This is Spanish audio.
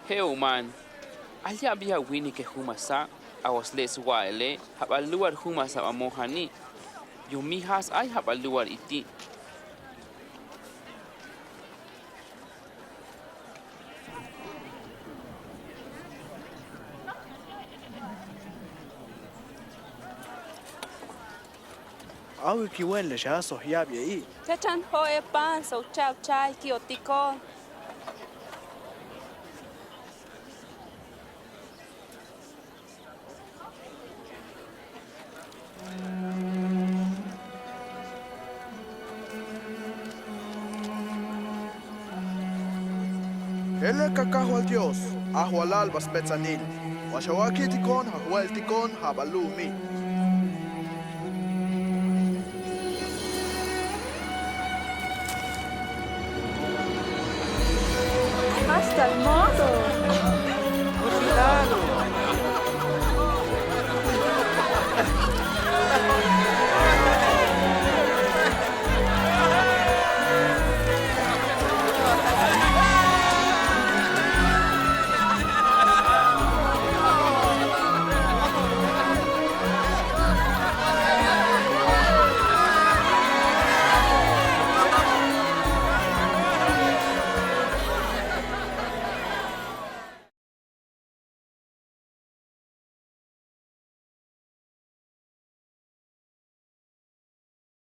Heuman, allá había Winnie que humasa, a os les waile, habaluar humasa a mohani. Yumijas ay habaluar iti. Awi kiwen le ya so ya bi. Chachan hoe pan so chao chai kiotiko. Ele kakahu al Dios, ahu al albas betzanil. Washawaki tikon, ahuel tikon, habalumi.